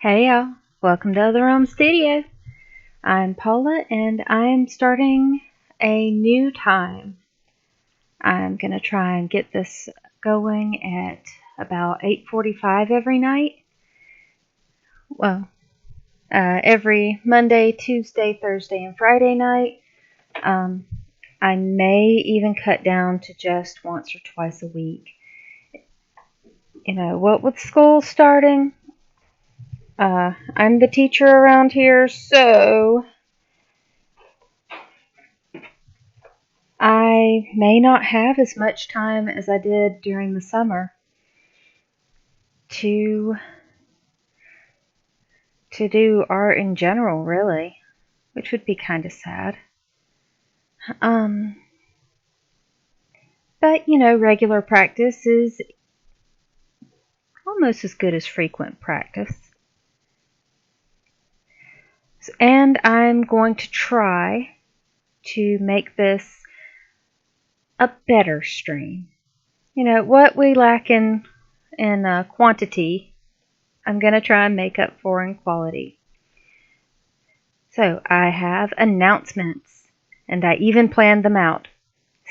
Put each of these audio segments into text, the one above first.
Hey y'all, welcome to Other Realm Studio. I'm Paula and I'm starting a new time. I'm going to try and get this going at about 8:45 every night. Well, every Monday, Tuesday, Thursday, and Friday night. Um, I may even cut down to just once or twice a week. What with school starting, I'm the teacher around here, so I may not have as much time as I did during the summer to do art in general, really, which would be kind of sad. Um, but regular practice is almost as good as frequent practice. And I'm going to try to make this a better stream. What we lack in quantity, I'm going to try and make up for in quality. So I have announcements, and I even planned them out.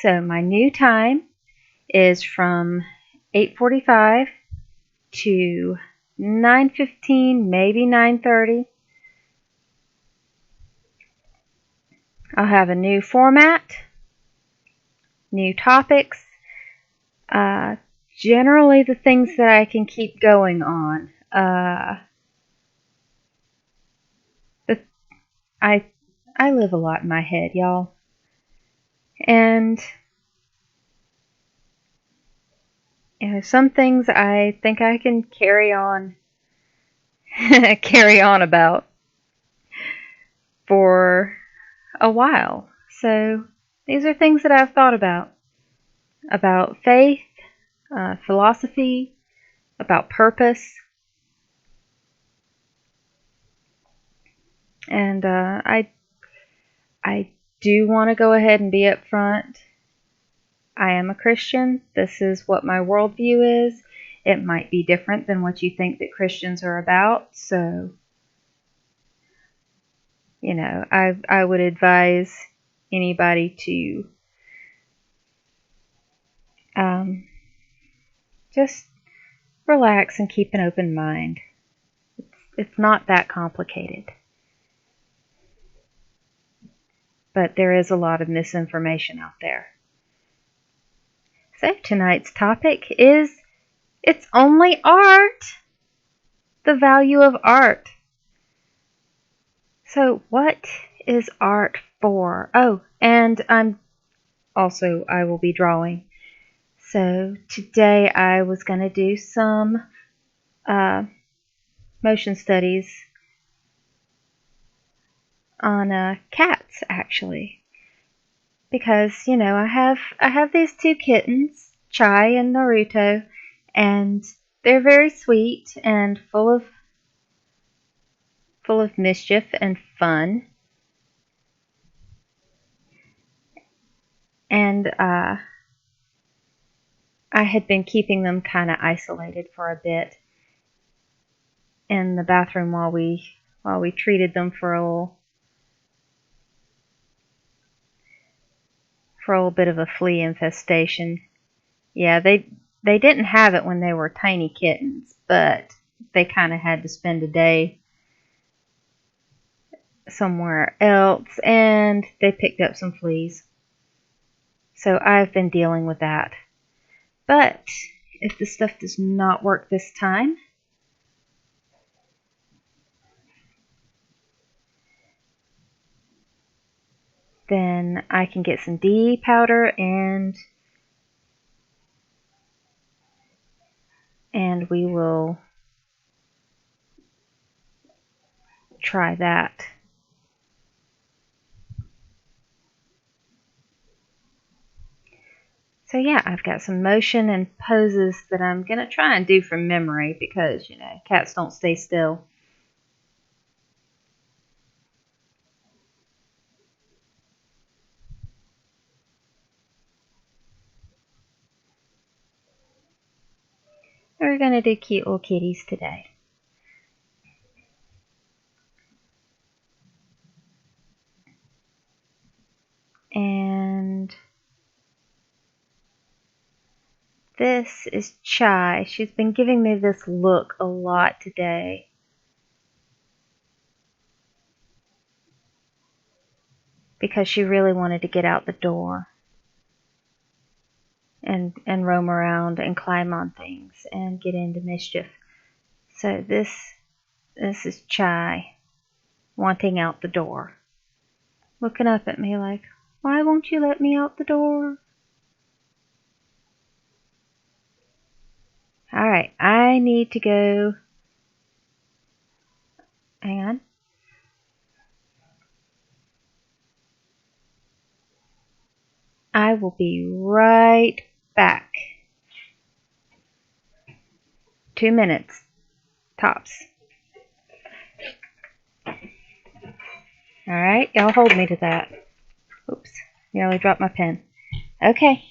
So my new time is from 8:45 to 9:15, maybe 9:30. I'll have a new format, new topics, generally the things that I can keep going on. I live a lot in my head, y'all. And some things I think I can carry on about for a while. So these are things that I've thought about faith, philosophy, about purpose. And I do want to go ahead and be up front. I am a Christian. This is what my worldview is. It might be different than what you think that Christians are about. So, I would advise anybody to just relax and keep an open mind. It's not that complicated. But there is a lot of misinformation out there. So tonight's topic is it's only art. The value of art. So what is art for? Oh, and I will be drawing. So today I was going to do some motion studies on cats, actually, because I have these two kittens, Chai and Naruto, and they're very sweet and full of mischief and fun. And I had been keeping them kind of isolated for a bit in the bathroom while we treated them for a little bit of a flea infestation. Yeah, they didn't have it when they were tiny kittens, but they kind of had to spend a day somewhere else, and they picked up some fleas. So I've been dealing with that. But if the stuff does not work this time, then I can get some D powder and we will try that. So yeah, I've got some motion and poses that I'm going to try and do from memory because, cats don't stay still. We're going to do cute little kitties today. This is Chai. She's been giving me this look a lot today. Because she really wanted to get out the door and roam around and climb on things and get into mischief. So this is Chai wanting out the door. Looking up at me like, why won't you let me out the door? Alright, I need to go. Hang on. I will be right back. 2 minutes, tops. Alright, y'all hold me to that. Oops, nearly dropped my pen. Okay.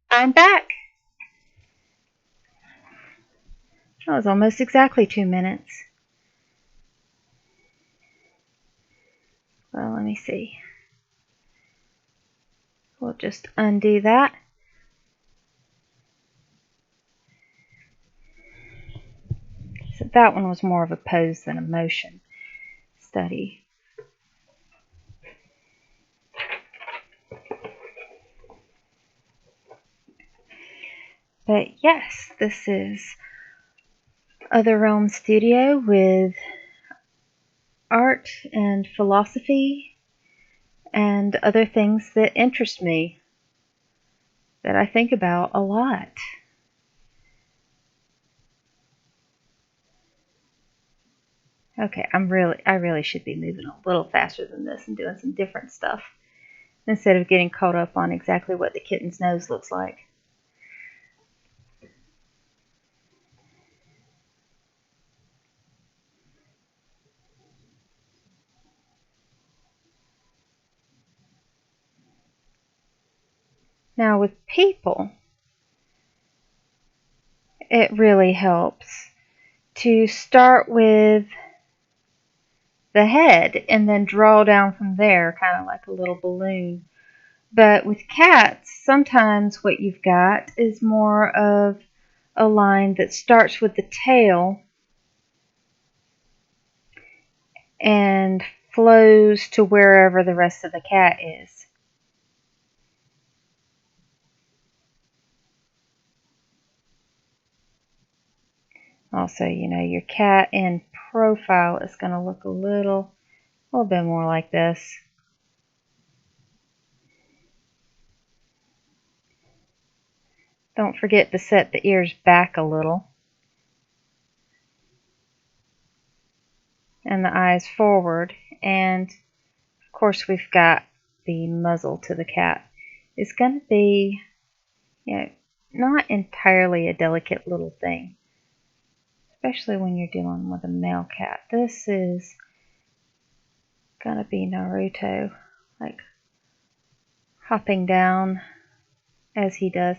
I'm back. That was almost exactly 2 minutes. Well, let me see. We'll just undo that. So that one was more of a pose than a motion study. But yes, this is Other Realm Studio with art and philosophy and other things that interest me, that I think about a lot. Okay, I really should be moving a little faster than this and doing some different stuff instead of getting caught up on exactly what the kitten's nose looks like. Now with people, it really helps to start with the head and then draw down from there, kind of like a little balloon. But with cats, sometimes what you've got is more of a line that starts with the tail and flows to wherever the rest of the cat is. Also, your cat in profile is going to look a little bit more like this. Don't forget to set the ears back a little and the eyes forward. And of course, we've got the muzzle to the cat. It's going to be, not entirely a delicate little thing, especially when you're dealing with a male cat. This is gonna be Naruto, like hopping down as he does.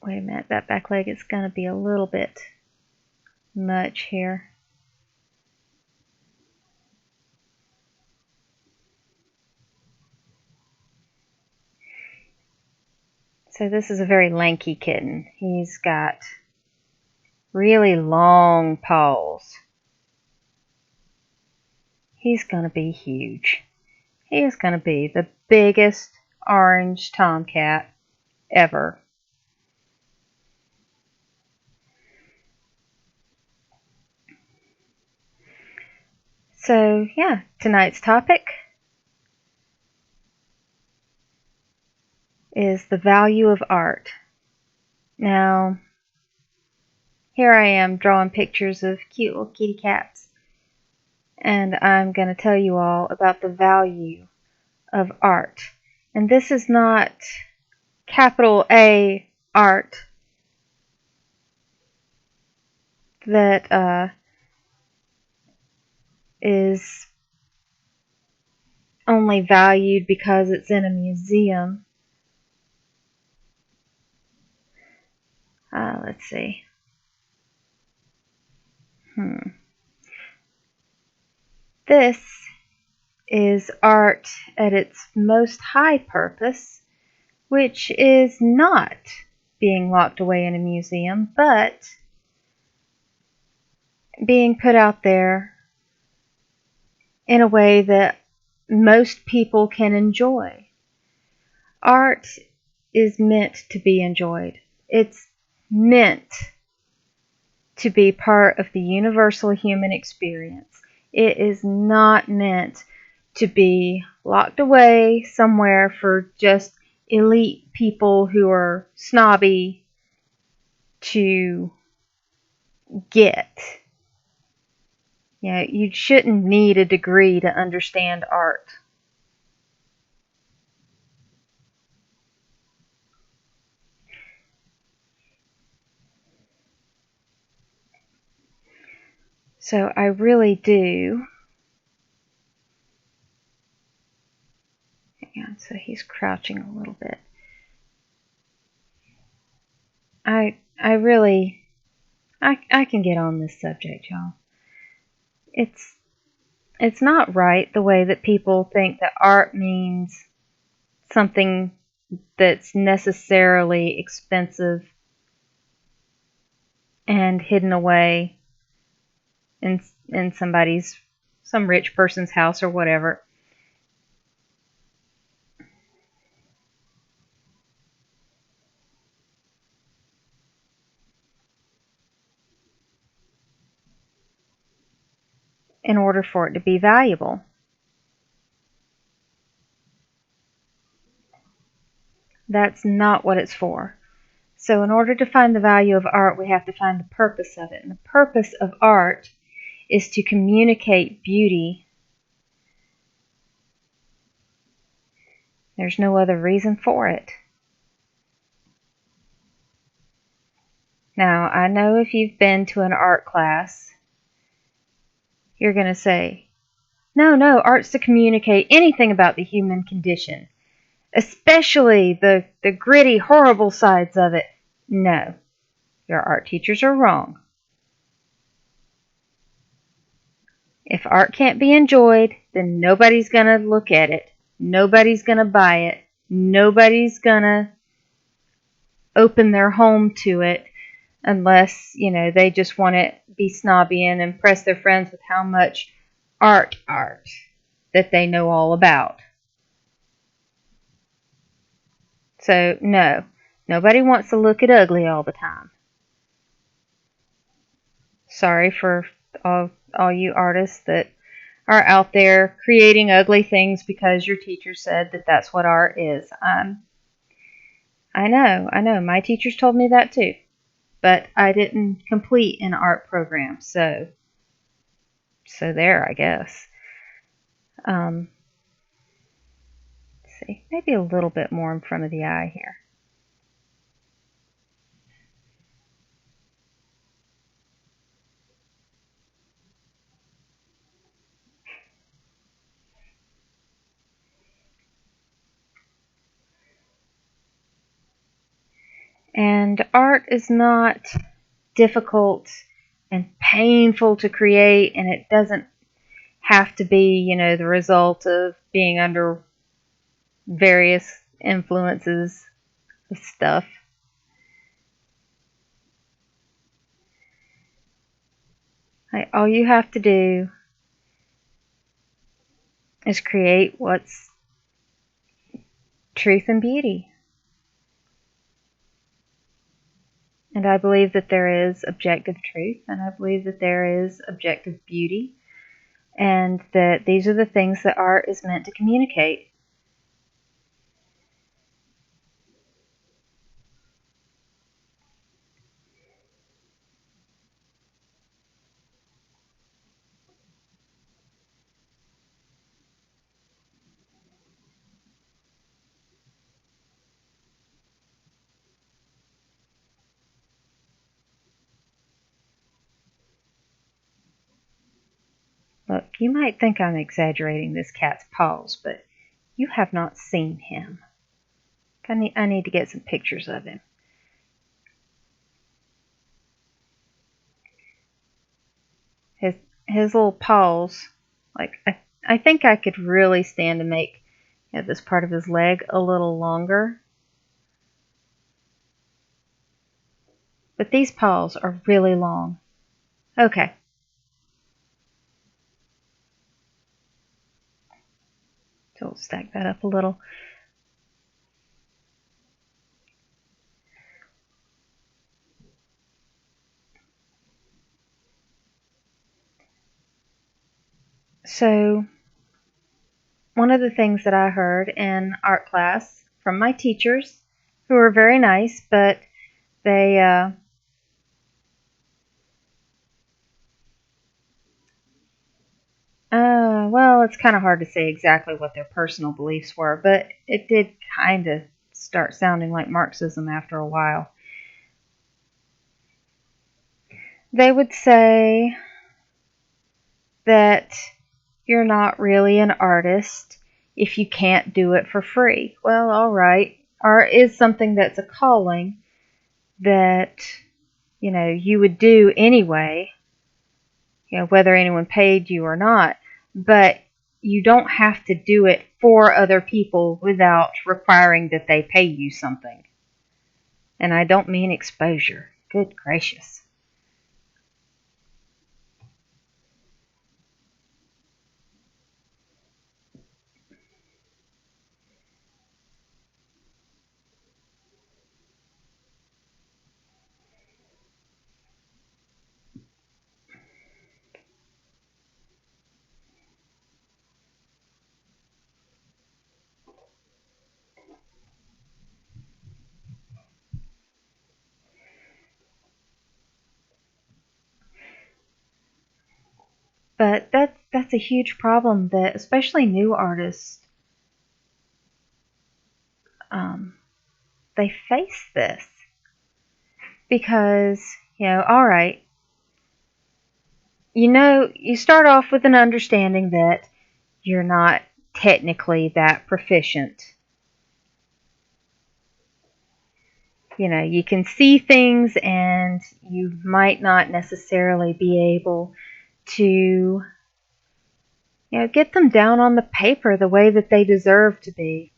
Wait a minute, that back leg is gonna be a little bit much here. So this is a very lanky kitten. He's got really long paws. He's gonna be huge. He is gonna be the biggest orange tomcat ever. So yeah, tonight's topic is the value of art. Now, here I am drawing pictures of cute little kitty cats, and I'm going to tell you all about the value of art. And this is not capital A art that is only valued because it's in a museum. Let's see. This is art at its most high purpose, which is not being locked away in a museum, but being put out there in a way that most people can enjoy. Art is meant to be enjoyed. It's meant to be part of the universal human experience. It is not meant to be locked away somewhere for just elite people who are snobby to get. You know, you shouldn't need a degree to understand art. So I really do. Hang on, so he's crouching a little bit. I really, I can get on this subject, y'all. It's not right the way that people think that art means something that's necessarily expensive and hidden away in some rich person's house or whatever. In order for it to be valuable. That's not what it's for. So in order to find the value of art, we have to find the purpose of it. And the purpose of art is to communicate beauty. There's no other reason for it. Now, I know if you've been to an art class, you're going to say, no, art's to communicate anything about the human condition, especially the gritty, horrible sides of it. No, your art teachers are wrong. If art can't be enjoyed, then nobody's going to look at it. Nobody's going to buy it. Nobody's going to open their home to it unless, they just want to be snobby and impress their friends with how much art that they know all about. So, no, nobody wants to look at ugly all the time. Sorry for all you artists that are out there creating ugly things because your teacher said that that's what art is. I know. My teachers told me that too. But I didn't complete an art program, so there, I guess. Let's see, maybe a little bit more in front of the eye here. And art is not difficult and painful to create, and it doesn't have to be, the result of being under various influences of stuff. All you have to do is create what's truth and beauty. And I believe that there is objective truth, and I believe that there is objective beauty, and that these are the things that art is meant to communicate. Look, you might think I'm exaggerating this cat's paws, but you have not seen him. I need to get some pictures of him. His little paws, I think I could really stand to make this part of his leg a little longer. But these paws are really long. Okay. So we'll stack that up a little. So one of the things that I heard in art class from my teachers, who were very nice, but they well, it's kind of hard to say exactly what their personal beliefs were, but it did kind of start sounding like Marxism after a while. They would say that you're not really an artist if you can't do it for free. Well, all right. Art is something that's a calling that, you would do anyway, whether anyone paid you or not. But you don't have to do it for other people without requiring that they pay you something. And I don't mean exposure. Good gracious. But that's a huge problem that especially new artists they face this because all right, you start off with an understanding that you're not technically that proficient. You can see things and you might not necessarily be able to get them down on the paper the way that they deserve to be.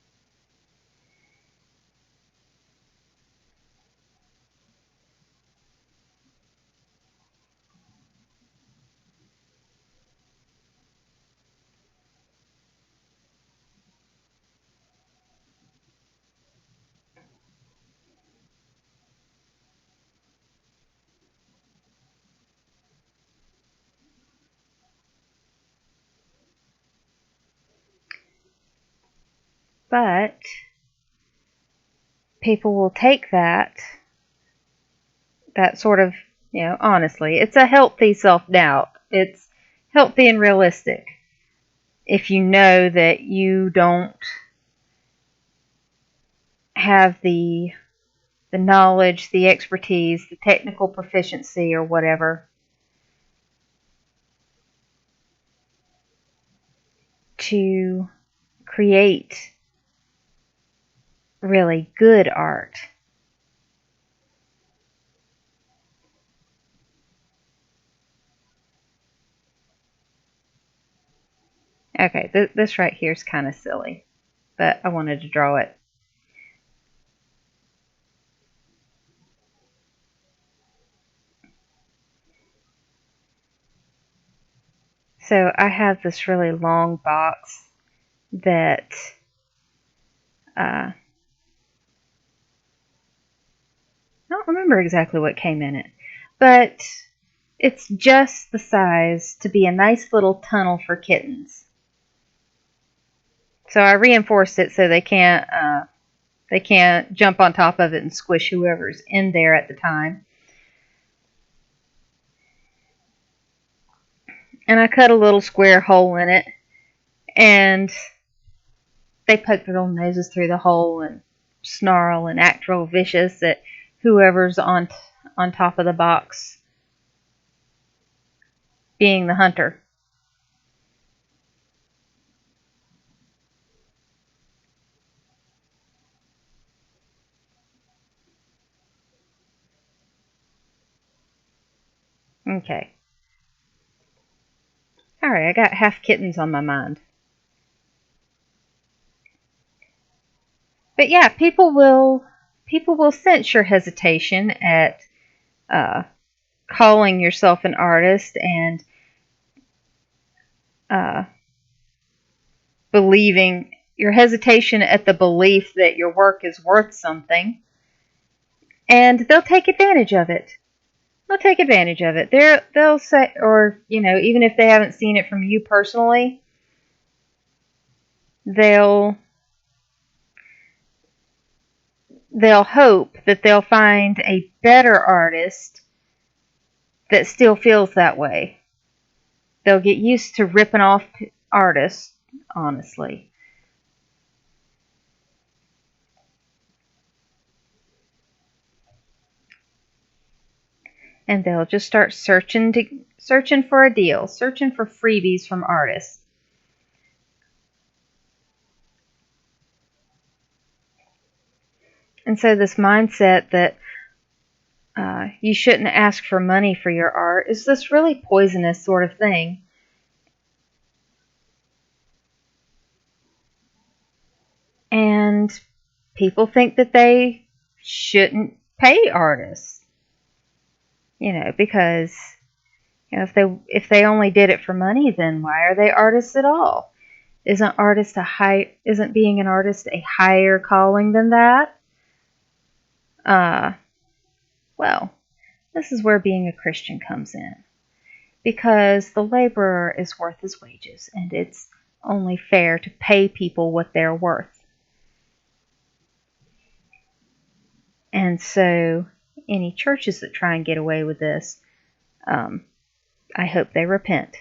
But people will take that sort of, honestly, it's a healthy self-doubt. It's healthy and realistic. If you know that you don't have the knowledge, the expertise, the technical proficiency or whatever to create really good art, Okay, this right here is kind of silly, but I wanted to draw it. So I have this really long box that I don't remember exactly what came in it, but it's just the size to be a nice little tunnel for kittens. So I reinforced it so they can't jump on top of it and squish whoever's in there at the time. And I cut a little square hole in it, and they poke their little noses through the hole and snarl and act real vicious at whoever's on top of the box, being the hunter. Okay. Alright, I got half kittens on my mind. But yeah, people will sense your hesitation at uh, calling yourself an artist and uh, believing your hesitation at the belief that your work is worth something, and they'll take advantage of it. They'll take advantage of it. They'll say, or even if they haven't seen it from you personally, they'll they'll hope that they'll find a better artist that still feels that way. They'll get used to ripping off artists, honestly. And they'll just start searching for a deal, searching for freebies from artists. And so this mindset that you shouldn't ask for money for your art is this really poisonous sort of thing. And people think that they shouldn't pay artists, because if they only did it for money, then why are they artists at all? Isn't being an artist a higher calling than that? Well, this is where being a Christian comes in, because the laborer is worth his wages, and it's only fair to pay people what they're worth. And so any churches that try and get away with this, I hope they repent.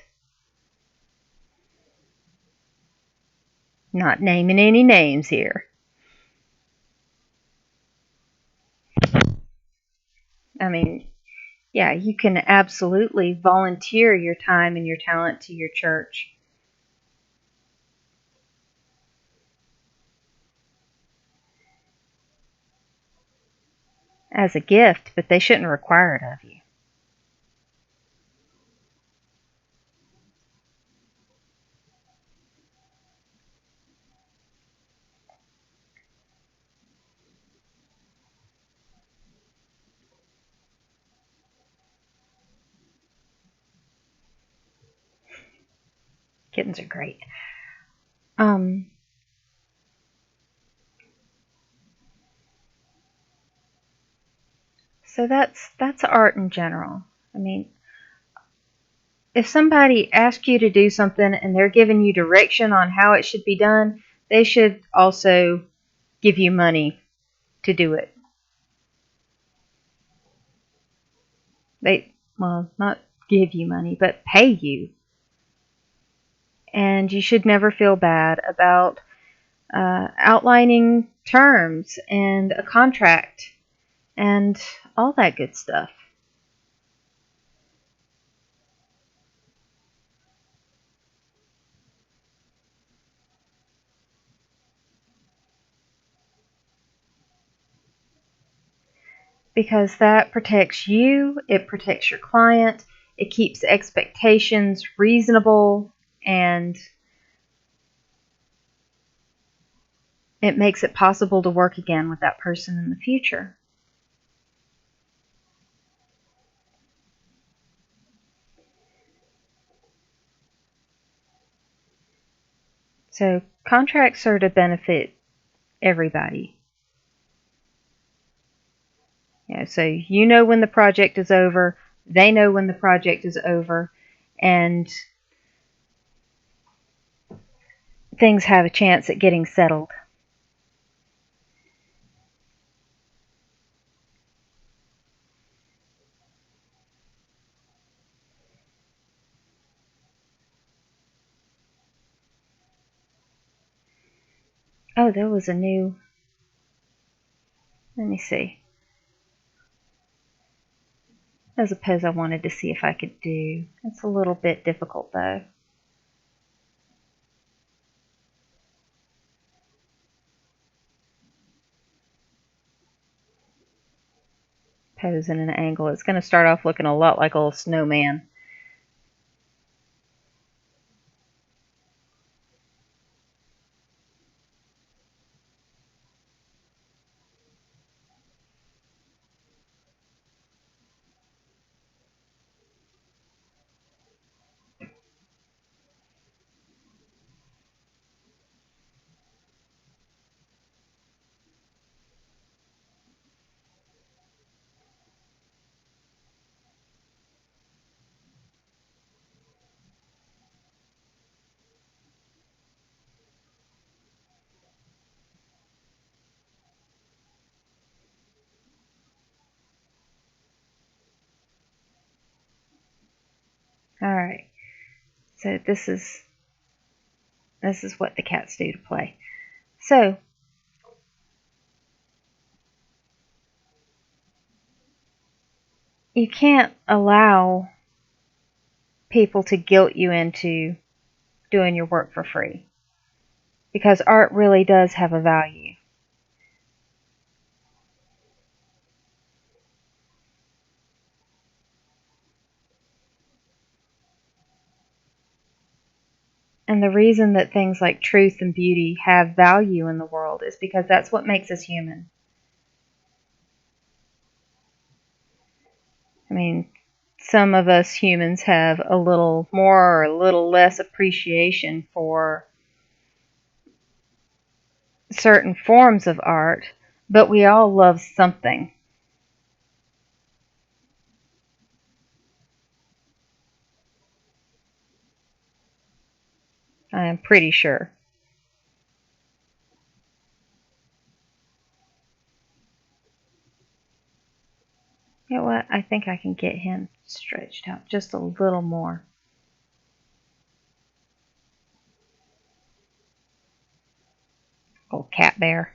Not naming any names here. I mean, yeah, you can absolutely volunteer your time and your talent to your church. As a gift, but they shouldn't require it of you. Kittens are great. So that's art in general. I mean, if somebody asks you to do something and they're giving you direction on how it should be done, they should also give you money to do it. Well, not give you money, but pay you. And you should never feel bad about outlining terms and a contract and all that good stuff. Because that protects you, it protects your client, it keeps expectations reasonable, and it makes it possible to work again with that person in the future. So contracts are to benefit everybody. So you know when the project is over, they know when the project is over, and things have a chance at getting settled. Oh, there was a new, let me see. There's a pose I wanted to see if I could do. It's a little bit difficult though. Pose in an angle. It's going to start off looking a lot like a little snowman. Alright, so this is what the cats do to play. So, you can't allow people to guilt you into doing your work for free, because art really does have a value. And the reason that things like truth and beauty have value in the world is because that's what makes us human. I mean, some of us humans have a little more or a little less appreciation for certain forms of art, but we all love something. I am pretty sure. You know what? I think I can get him stretched out just a little more. Old cat bear.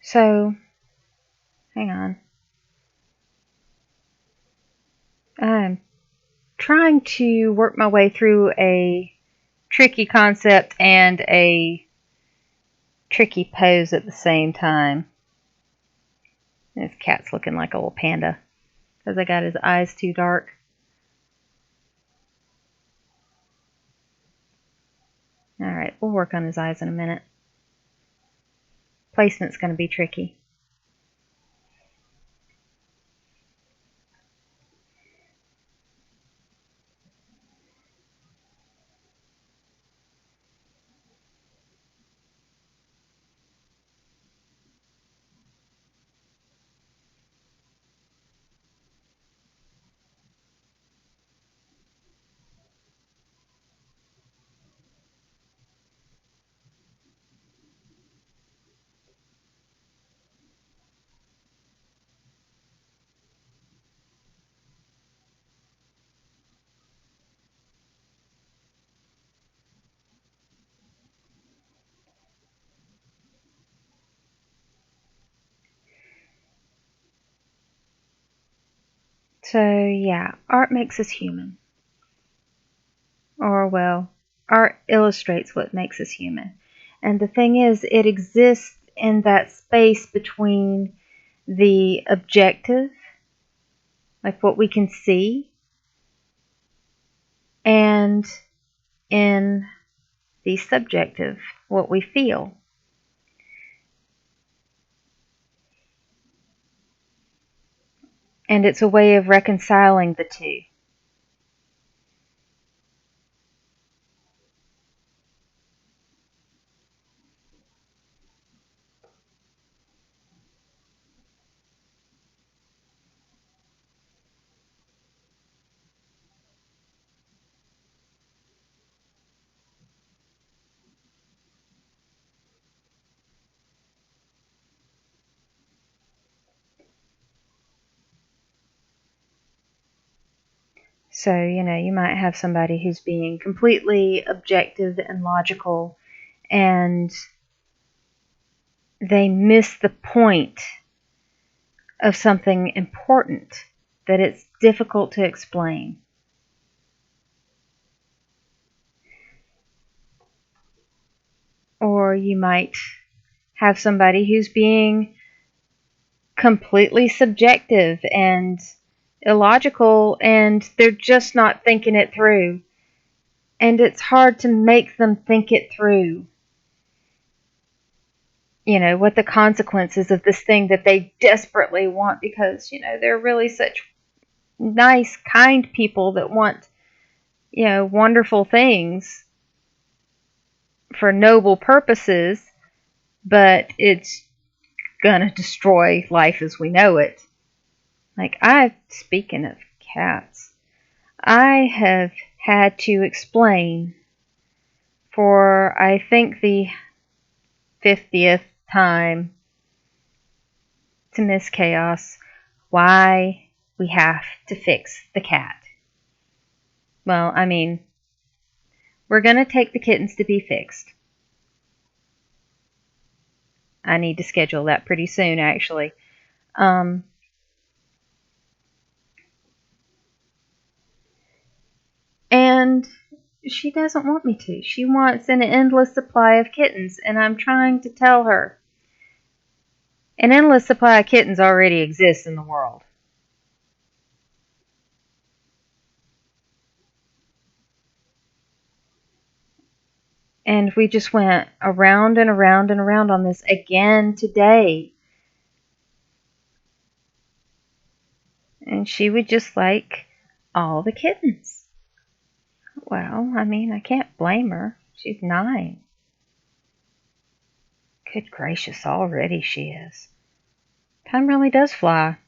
So, hang on. I'm trying to work my way through a tricky concept and a tricky pose at the same time. This cat's looking like a little panda because I got his eyes too dark. Alright, we'll work on his eyes in a minute. Placement's going to be tricky. So, yeah, art makes us human. Or, well, Art illustrates what makes us human. And the thing is, it exists in that space between the objective, like what we can see, and in the subjective, what we feel. And it's a way of reconciling the two. So, you might have somebody who's being completely objective and logical, and they miss the point of something important that it's difficult to explain. Or you might have somebody who's being completely subjective and illogical, and they're just not thinking it through. And it's hard to make them think it through. What the consequences of this thing that they desperately want, because, they're really such nice, kind people that want, wonderful things for noble purposes, but it's gonna destroy life as we know it. Like, speaking of cats, I have had to explain for, I think, the 50th time to Miss Chaos why we have to fix the cat. Well, I mean, we're going to take the kittens to be fixed. I need to schedule that pretty soon, actually. And she doesn't want me to. She wants an endless supply of kittens, and I'm trying to tell her an endless supply of kittens already exists in the world. And we just went around and around and around on this again today. And she would just like all the kittens. Well, I mean, I can't blame her. She's 9. Good gracious, already she is. Time really does fly.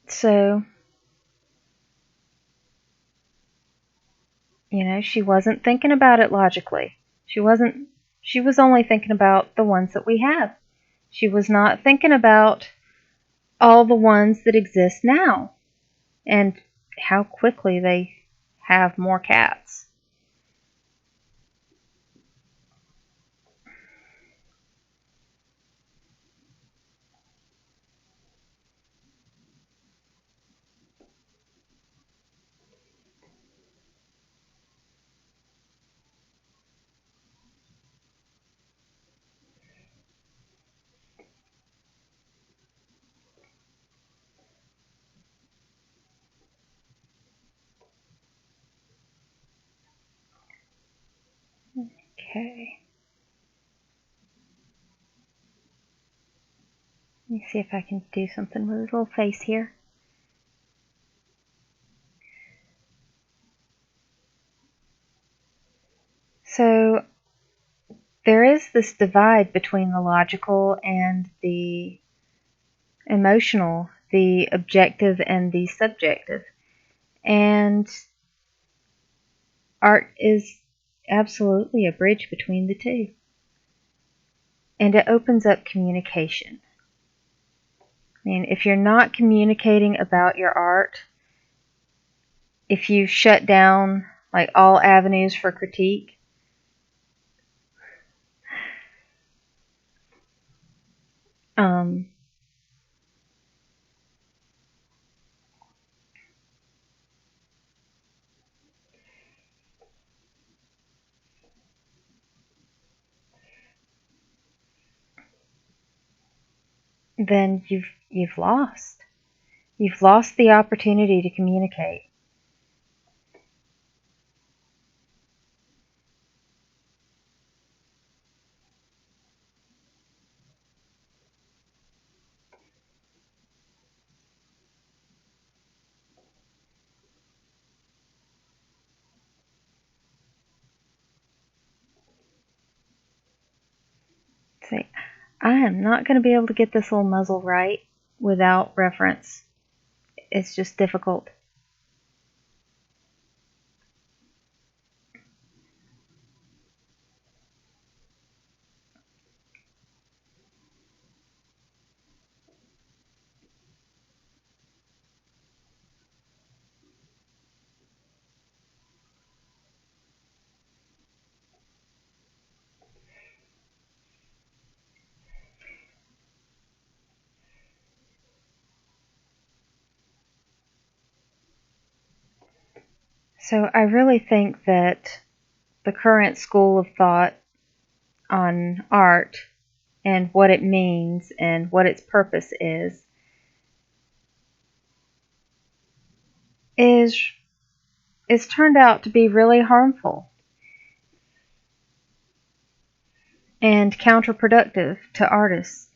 So, she wasn't thinking about it logically. She was only thinking about the ones that we have. She was not thinking about all the ones that exist now and how quickly they have more cats. Okay. Let me see if I can do something with his little face here. So there is this divide between the logical and the emotional, the objective and the subjective. And art is absolutely a bridge between the two. And it opens up communication. I mean, if you're not communicating about your art, if you shut down like all avenues for critique, um, then you've lost. You've lost the opportunity to communicate. Say, I am not going to be able to get this little muzzle right without reference. It's just difficult. So I really think that the current school of thought on art and what it means and what its purpose is is turned out to be really harmful and counterproductive to artists.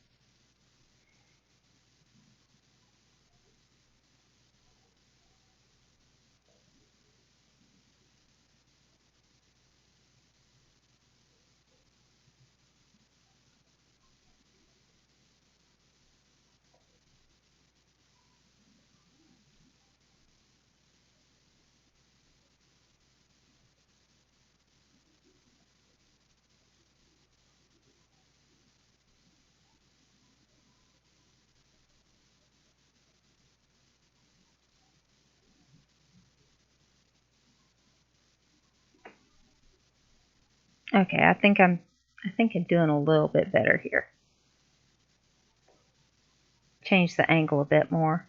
Okay, I think I'm doing a little bit better here. Change the angle a bit more.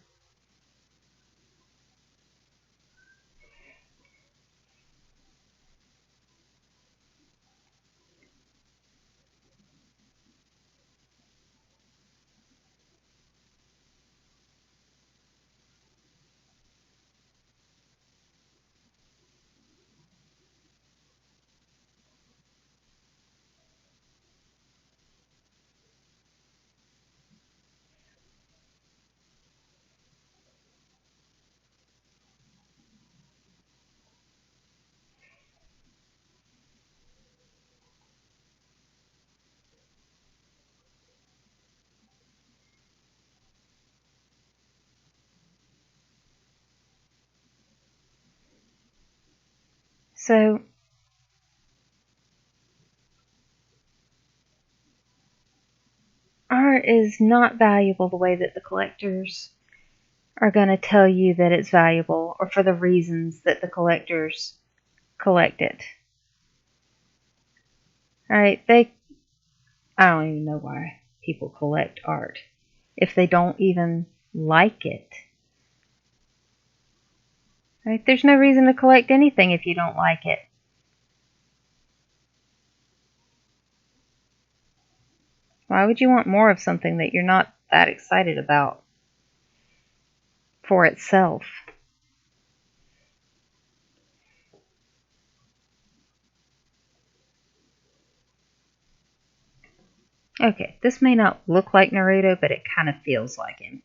So art is not valuable the way that the collectors are going to tell you that it's valuable or for the reasons that the collectors collect it. Right? I don't even know why people collect art if they don't even like it. Right? There's no reason to collect anything if you don't like it. Why would you want more of something that you're not that excited about for itself? Okay, this may not look like Naruto, but it kind of feels like him.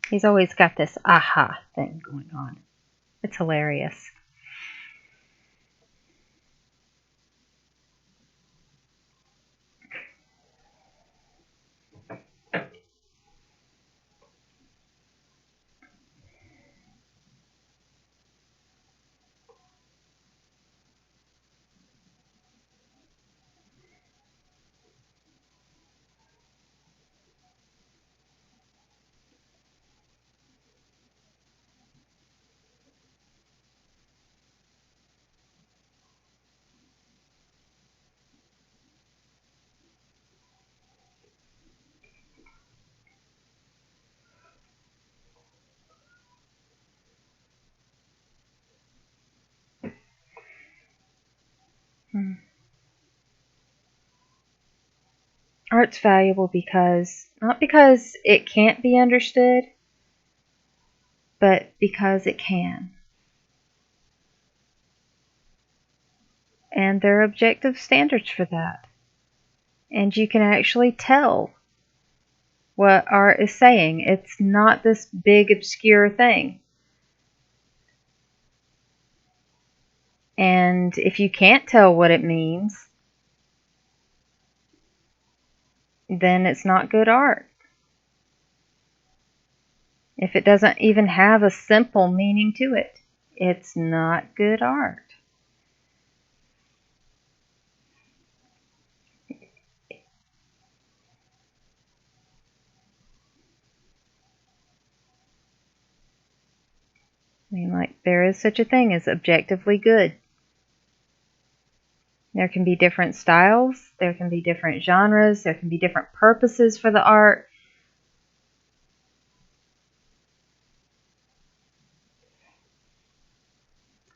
He's always got this aha thing going on. It's hilarious. art's valuable because, not because it can't be understood, but because it can. And there are objective standards for that. And you can actually tell what art is saying. It's not this big, obscure thing. And if you can't tell what it means, then it's not good art. If it doesn't even have a simple meaning to it, it's not good art. I mean, like, there is such a thing as objectively good. There can be different styles, there can be different genres, there can be different purposes for the art.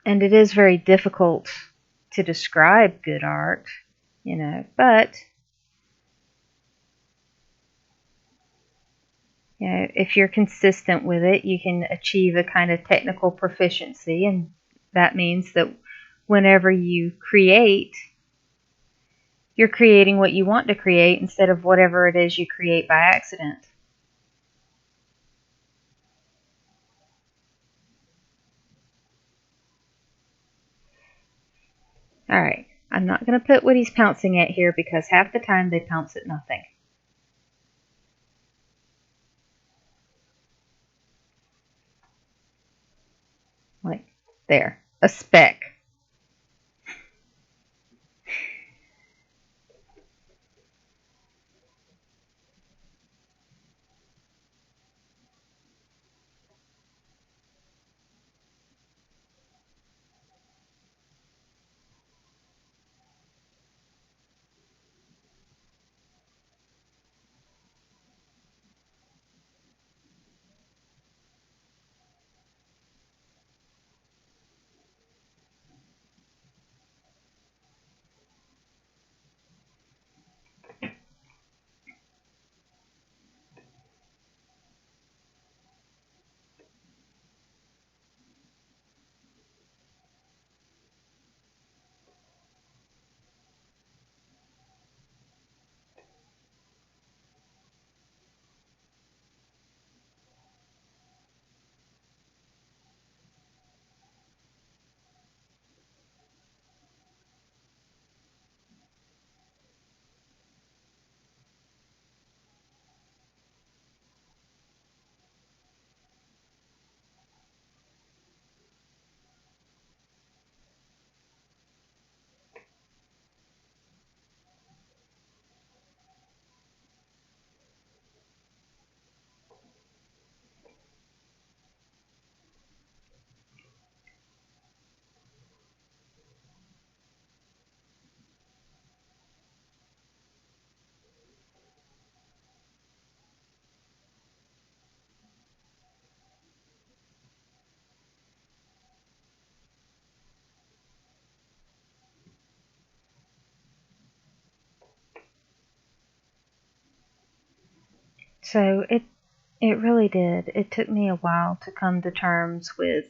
And it is very difficult to describe good art, but if you're consistent with it, you can achieve a kind of technical proficiency, and that means that whenever you create, you're creating what you want to create instead of whatever it is you create by accident. All right, I'm not going to put what he's pouncing at here because half the time they pounce at nothing. Like, there, a speck. So it really did. It took me a while to come to terms with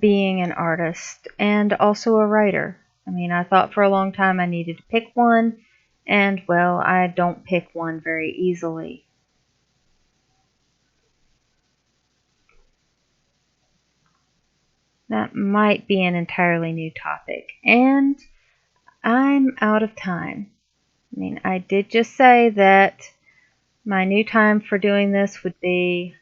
being an artist and also a writer. I mean, I thought for a long time I needed to pick one, and well, I don't pick one very easily. That might be an entirely new topic, and I'm out of time. I mean, I did just say that my new time for doing this would be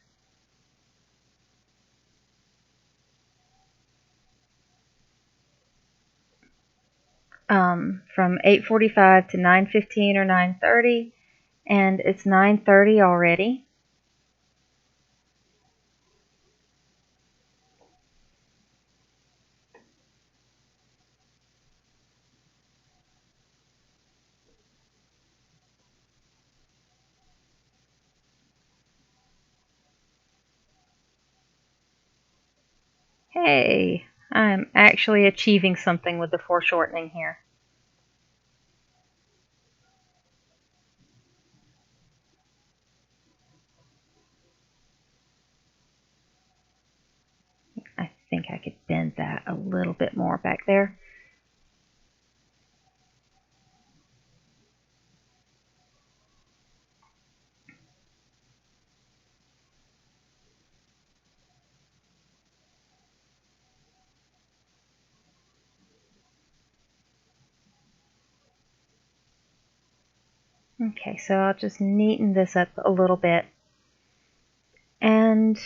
from 8:45 to 9:15 or 9:30, and it's 9:30 already. Hey, I'm actually achieving something with the foreshortening here. blend that a little bit more back there. Okay, so I'll just neaten this up a little bit. And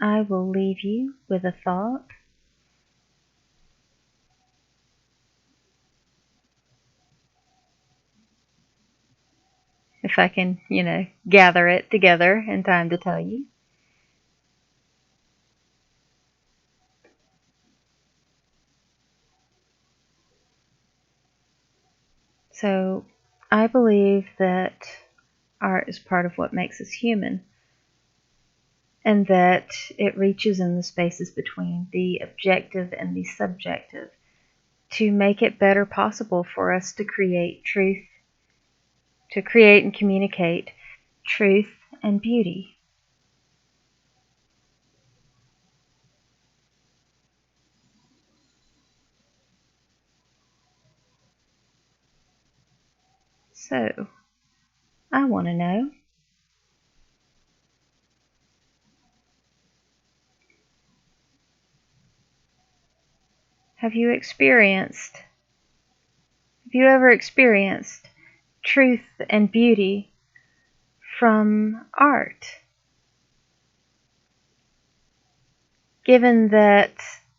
I will leave you with a thought. If I can, gather it together in time to tell you. So, I believe that art is part of what makes us human, and that it reaches in the spaces between the objective and the subjective to make it better possible for us to create truth, to create and communicate truth and beauty. So, I want to know, have you ever experienced truth and beauty from art? Given that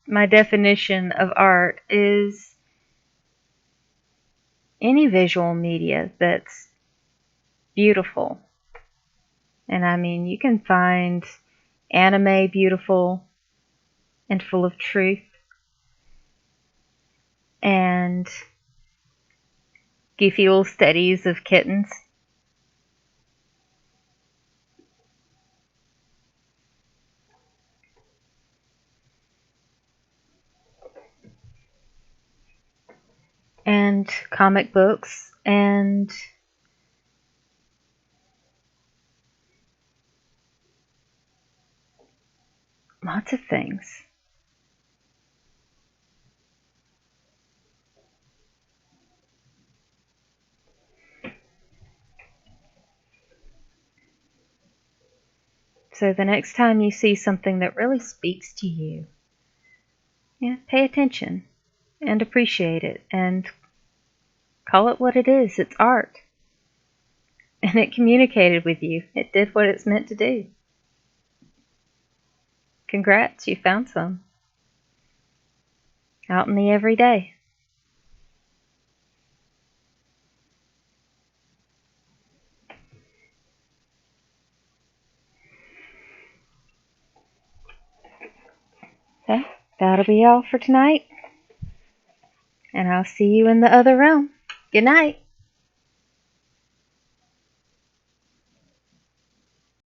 my definition of art is any visual media that's beautiful. And I mean, you can find anime beautiful and full of truth, and goofy little studies of kittens. And comic books and lots of things. So the next time you see something that really speaks to you, pay attention and appreciate it and call it what it is. It's art. And it communicated with you. It did what it's meant to do. Congrats, you found some. Out in the everyday. So, that'll be all for tonight. And I'll see you in the other realm. Good night.